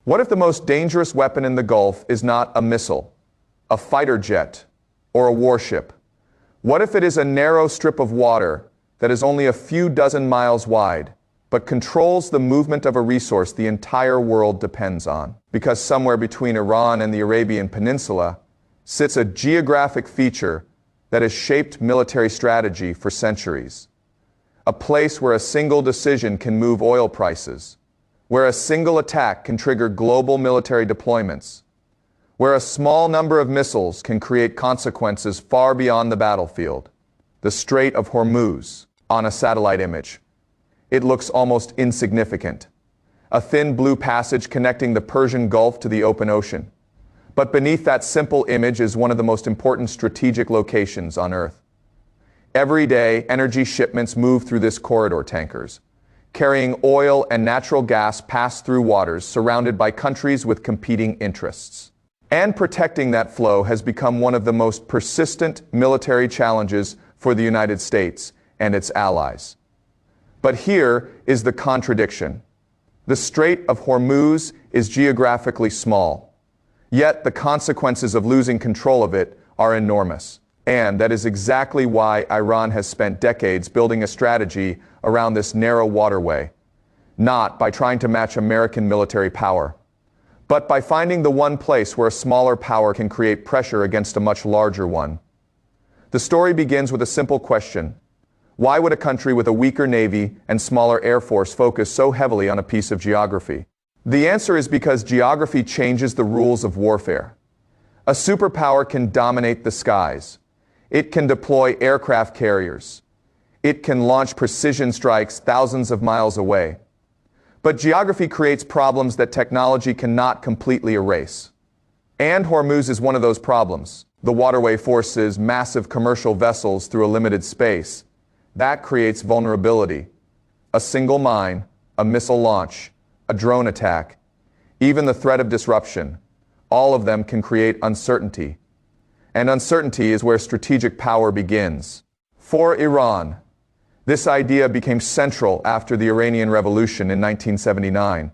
What if the most dangerous weapon in the Gulf is not a missile, a fighter jet, or a warship? What if it is a narrow strip of water that is only a few dozen miles wide, but controls the movement of a resource the entire world depends on? Because somewhere between Iran and the Arabian Peninsula sits a geographic feature that has shaped military strategy for centuries. A place where a single decision can move oil prices, where a single attack can trigger global military deployments, where a small number of missiles can create consequences far beyond the battlefield. The Strait of Hormuz, on a satellite image. It looks almost insignificant. A thin blue passage connecting the Persian Gulf to the open ocean. But beneath that simple image is one of the most important strategic locations on Earth. Every day, energy shipments move through this corridor. Tankers carrying oil and natural gas pass through waters surrounded by countries with competing interests. And protecting that flow has become one of the most persistent military challenges for the United States and its allies. But here is the contradiction. The Strait of Hormuz is geographically small, yet the consequences of losing control of it are enormous. And that is exactly why Iran has spent decades building a strategy around this narrow waterway, not by trying to match American military power, but by finding the one place where a smaller power can create pressure against a much larger one. The story begins with a simple question. Why would a country with a weaker navy and smaller air force focus so heavily on a piece of geography? The answer is because geography changes the rules of warfare. A superpower can dominate the skies. It can deploy aircraft carriers. It can launch precision strikes thousands of miles away. But geography creates problems that technology cannot completely erase. And Hormuz is one of those problems. The waterway forces massive commercial vessels through a limited space. That creates vulnerability. A single mine, a missile launch, a drone attack, even the threat of disruption, all of them can create uncertainty. And uncertainty is where strategic power begins. For Iran, this idea became central after the Iranian Revolution in 1979.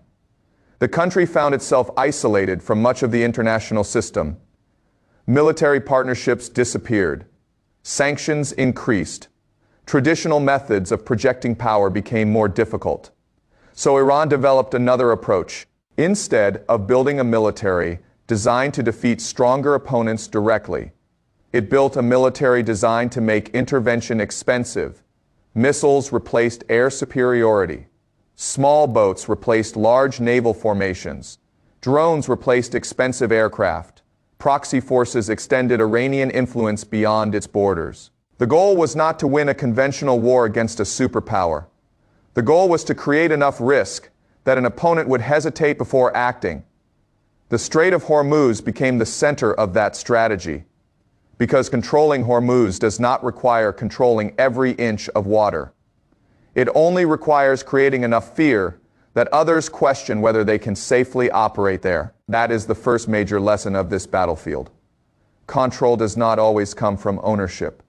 The country found itself isolated from much of the international system. Military partnerships disappeared. Sanctions increased. Traditional methods of projecting power became more difficult. So Iran developed another approach. Instead of building a military designed to defeat stronger opponents directly, it built a military designed to make intervention expensive. Missiles replaced air superiority. Small boats replaced large naval formations. Drones replaced expensive aircraft. Proxy forces extended Iranian influence beyond its borders. The goal was not to win a conventional war against a superpower. The goal was to create enough risk that an opponent would hesitate before acting. The Strait of Hormuz became the center of that strategy, because controlling Hormuz does not require controlling every inch of water. It only requires creating enough fear that others question whether they can safely operate there. That is the first major lesson of this battlefield. Control does not always come from ownership.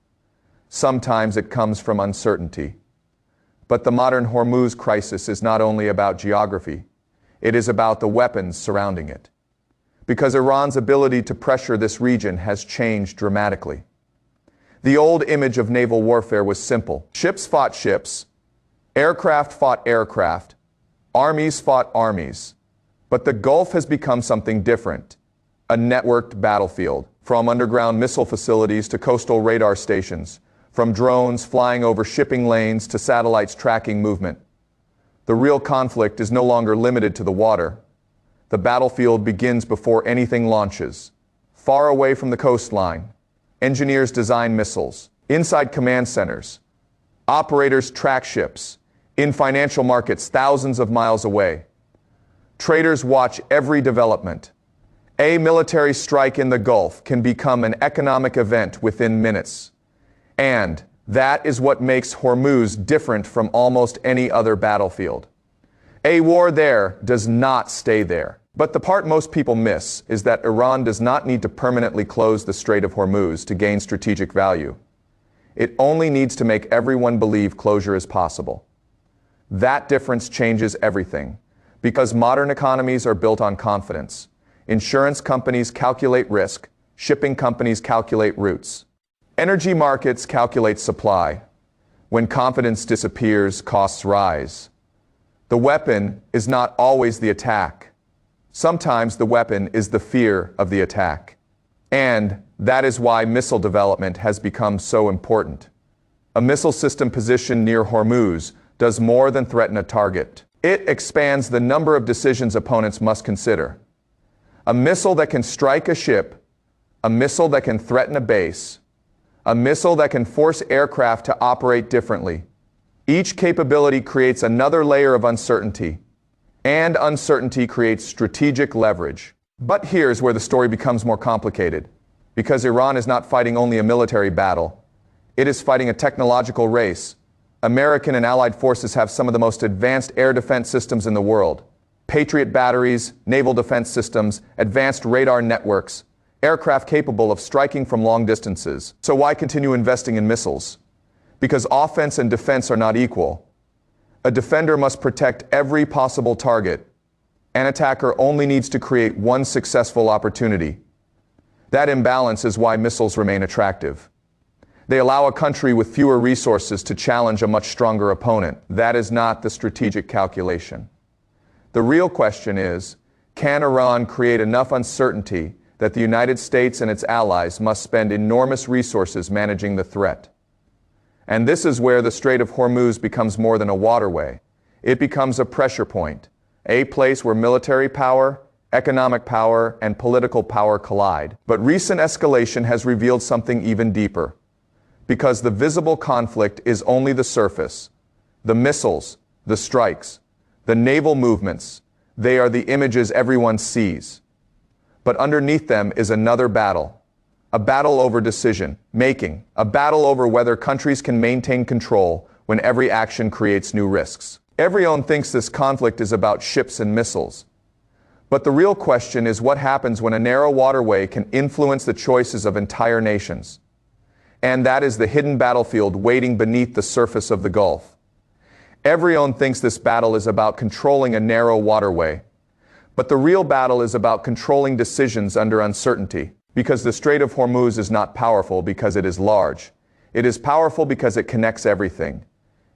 Sometimes it comes from uncertainty. But the modern Hormuz crisis is not only about geography, it is about the weapons surrounding it. Because Iran's ability to pressure this region has changed dramatically. The old image of naval warfare was simple. Ships fought ships, aircraft fought aircraft, armies fought armies. But the Gulf has become something different. A networked battlefield, from underground missile facilities to coastal radar stations, from drones flying over shipping lanes to satellites tracking movement. The real conflict is no longer limited to the water. The battlefield begins before anything launches. Far away from the coastline, engineers design missiles. Inside command centers, operators track ships. In financial markets thousands of miles away, traders watch every development. A military strike in the Gulf can become an economic event within minutes. And that is what makes Hormuz different from almost any other battlefield. A war there does not stay there. But the part most people miss is that Iran does not need to permanently close the Strait of Hormuz to gain strategic value. It only needs to make everyone believe closure is possible. That difference changes everything, Because modern economies are built on confidence. Insurance companies calculate risk, shipping companies calculate routes. Energy markets calculate supply. When confidence disappears, costs rise. The weapon is not always the attack. Sometimes the weapon is the fear of the attack. And that is why missile development has become so important. A missile system positioned near Hormuz does more than threaten a target. It expands the number of decisions opponents must consider. A missile that can strike a ship, a missile that can threaten a base, a missile that can force aircraft to operate differently. Each capability creates another layer of uncertainty, and uncertainty creates strategic leverage. But here's where the story becomes more complicated, because Iran is not fighting only a military battle. It is fighting a technological race. American and allied forces have some of the most advanced air defense systems in the world. Patriot batteries, naval defense systems, advanced radar networks, aircraft capable of striking from long distances. So why continue investing in missiles? Because offense and defense are not equal. A defender must protect every possible target. An attacker only needs to create one successful opportunity. That imbalance is why missiles remain attractive. They allow a country with fewer resources to challenge a much stronger opponent. That is not the strategic calculation. The real question is, can Iran create enough uncertainty that the United States and its allies must spend enormous resources managing the threat? And this is where the Strait of Hormuz becomes more than a waterway. It becomes a pressure point, a place where military power, economic power, and political power collide. But recent escalation has revealed something even deeper. Because the visible conflict is only the surface. The missiles, the strikes, the naval movements, they are the images everyone sees. But underneath them is another battle. A battle over decision making, a battle over whether countries can maintain control when every action creates new risks. Everyone thinks this conflict is about ships and missiles. But the real question is what happens when a narrow waterway can influence the choices of entire nations. And that is the hidden battlefield waiting beneath the surface of the Gulf. Everyone thinks this battle is about controlling a narrow waterway. But the real battle is about controlling decisions under uncertainty. Because the Strait of Hormuz is not powerful because it is large. It is powerful because it connects everything.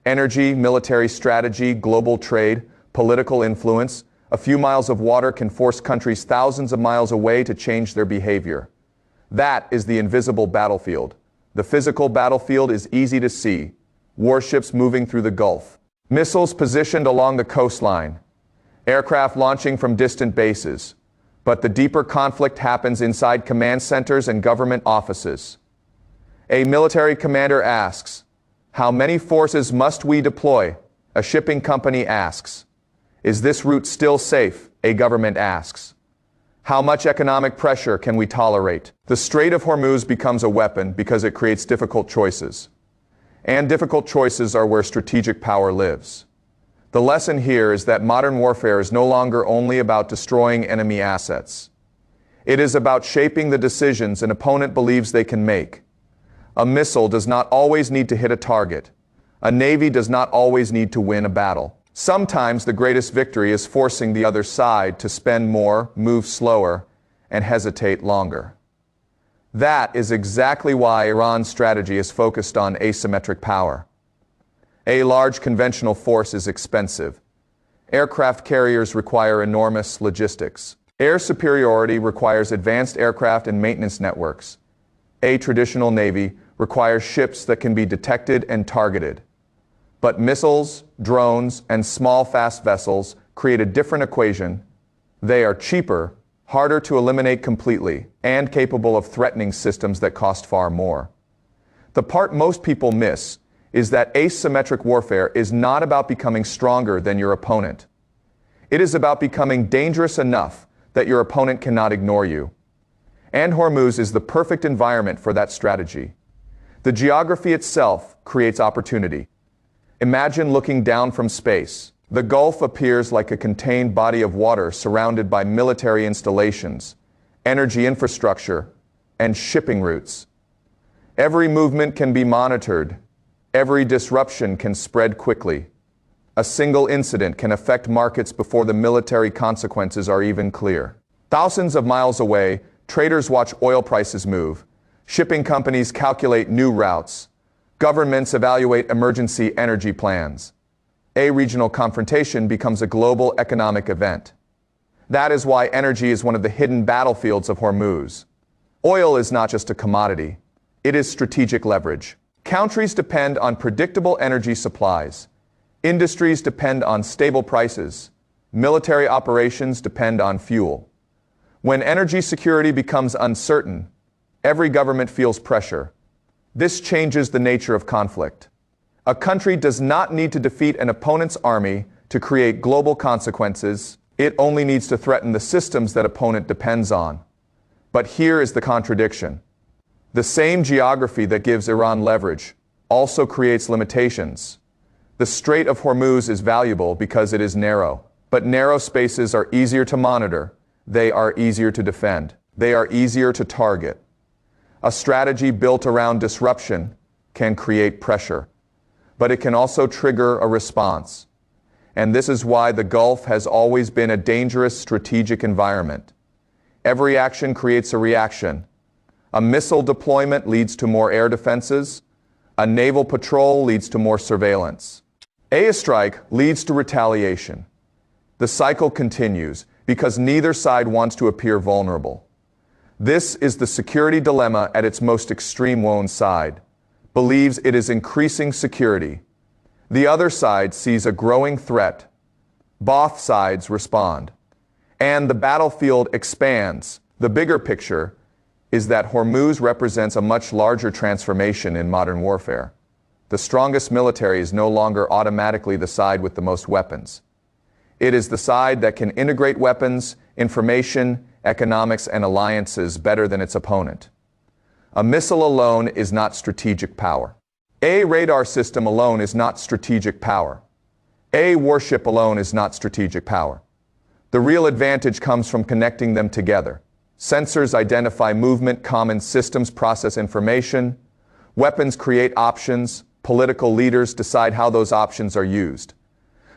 Energy, military strategy, global trade, political influence. A few miles of water can force countries thousands of miles away to change their behavior. That is the invisible battlefield. The physical battlefield is easy to see. Warships moving through the Gulf. Missiles positioned along the coastline. Aircraft launching from distant bases. But the deeper conflict happens inside command centers and government offices. A military commander asks, "How many forces must we deploy?" A shipping company asks. "Is this route still safe?" a government asks. How much economic pressure can we tolerate? The Strait of Hormuz becomes a weapon because it creates difficult choices. And difficult choices are where strategic power lives. The lesson here is that modern warfare is no longer only about destroying enemy assets. It is about shaping the decisions an opponent believes they can make. A missile does not always need to hit a target. A navy does not always need to win a battle. Sometimes the greatest victory is forcing the other side to spend more, move slower, and hesitate longer. That is exactly why Iran's strategy is focused on asymmetric power. A large conventional force is expensive. Aircraft carriers require enormous logistics. Air superiority requires advanced aircraft and maintenance networks. A traditional navy requires ships that can be detected and targeted. But missiles, drones, and small fast vessels create a different equation. They are cheaper, harder to eliminate completely, and capable of threatening systems that cost far more. The part most people miss is that asymmetric warfare is not about becoming stronger than your opponent. It is about becoming dangerous enough that your opponent cannot ignore you. And Hormuz is the perfect environment for that strategy. The geography itself creates opportunity. Imagine looking down from space. The Gulf appears like a contained body of water surrounded by military installations, energy infrastructure, and shipping routes. Every movement can be monitored. Every disruption can spread quickly. A single incident can affect markets before the military consequences are even clear. Thousands of miles away, traders watch oil prices move. Shipping companies calculate new routes. Governments evaluate emergency energy plans. A regional confrontation becomes a global economic event. That is why energy is one of the hidden battlefields of Hormuz. Oil is not just a commodity. It is strategic leverage. Countries depend on predictable energy supplies. Industries depend on stable prices. Military operations depend on fuel. When energy security becomes uncertain, every government feels pressure. This changes the nature of conflict. A country does not need to defeat an opponent's army to create global consequences. It only needs to threaten the systems that opponent depends on. But here is the contradiction. The same geography that gives Iran leverage also creates limitations. The Strait of Hormuz is valuable because it is narrow, but narrow spaces are easier to monitor. They are easier to defend. They are easier to target. A strategy built around disruption can create pressure, but it can also trigger a response. And this is why the Gulf has always been a dangerous strategic environment. Every action creates a reaction. A missile deployment leads to more air defenses. A naval patrol leads to more surveillance. A strike leads to retaliation. The cycle continues because neither side wants to appear vulnerable. This is the security dilemma at its most extreme. One side believes it is increasing security. The other side sees a growing threat. Both sides respond. And the battlefield expands. The bigger picture is that Hormuz represents a much larger transformation in modern warfare. The strongest military is no longer automatically the side with the most weapons. It is the side that can integrate weapons, information, economics, and alliances better than its opponent. A missile alone is not strategic power. A radar system alone is not strategic power. A warship alone is not strategic power. The real advantage comes from connecting them together. Sensors identify movement, common systems process information, weapons create options, political leaders decide how those options are used.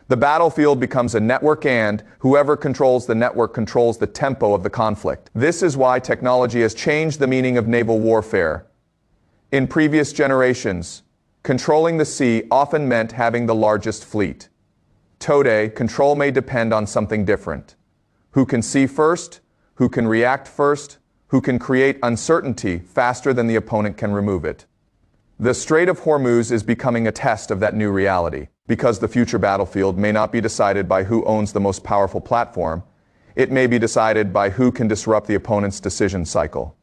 The battlefield becomes a network, and whoever controls the network controls the tempo of the conflict. This is why technology has changed the meaning of naval warfare. In previous generations, controlling the sea often meant having the largest fleet. Today, control may depend on something different. Who can see first? Who can react first? Who can create uncertainty faster than the opponent can remove it? The Strait of Hormuz is becoming a test of that new reality. Because the future battlefield may not be decided by who owns the most powerful platform, it may be decided by who can disrupt the opponent's decision cycle.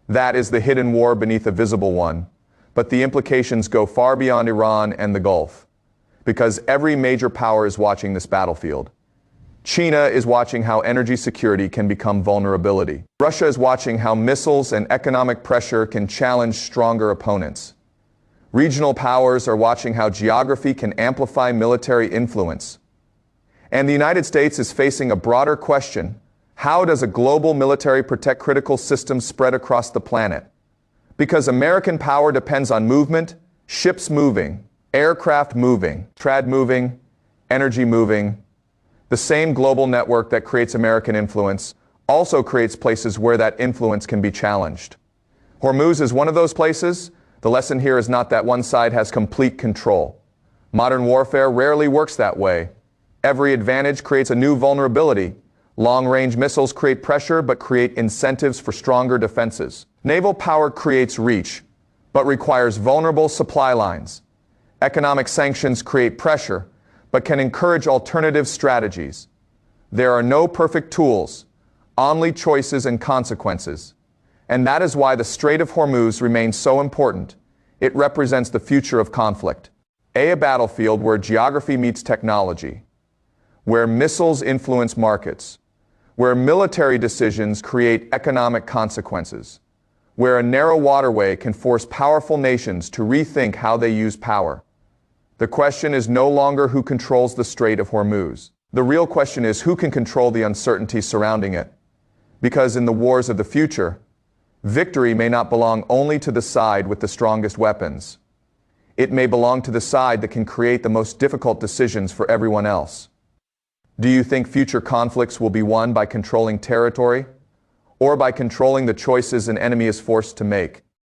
That is the hidden war beneath a visible one, but the implications go far beyond Iran and the Gulf. Because every major power is watching this battlefield. China is watching how energy security can become vulnerability. Russia is watching how missiles and economic pressure can challenge stronger opponents. Regional powers are watching how geography can amplify military influence. And the United States is facing a broader question: how does a global military protect critical systems spread across the planet? Because American power depends on movement, ships moving, aircraft moving, trade moving, energy moving. The same global network that creates American influence also creates places where that influence can be challenged. Hormuz is one of those places. The lesson here is not that one side has complete control. Modern warfare rarely works that way. Every advantage creates a new vulnerability. Long-range missiles create pressure but create incentives for stronger defenses. Naval power creates reach, but requires vulnerable supply lines. Economic sanctions create pressure, but can encourage alternative strategies. There are no perfect tools, only choices and consequences. And that is why the Strait of Hormuz remains so important. It represents the future of conflict. A battlefield where geography meets technology, where missiles influence markets, where military decisions create economic consequences, where a narrow waterway can force powerful nations to rethink how they use power. The question is no longer who controls the Strait of Hormuz. The real question is who can control the uncertainty surrounding it. Because in the wars of the future, victory may not belong only to the side with the strongest weapons. it may belong to the side that can create the most difficult decisions for everyone else. Do you think future conflicts will be won by controlling territory, or by controlling the choices an enemy is forced to make?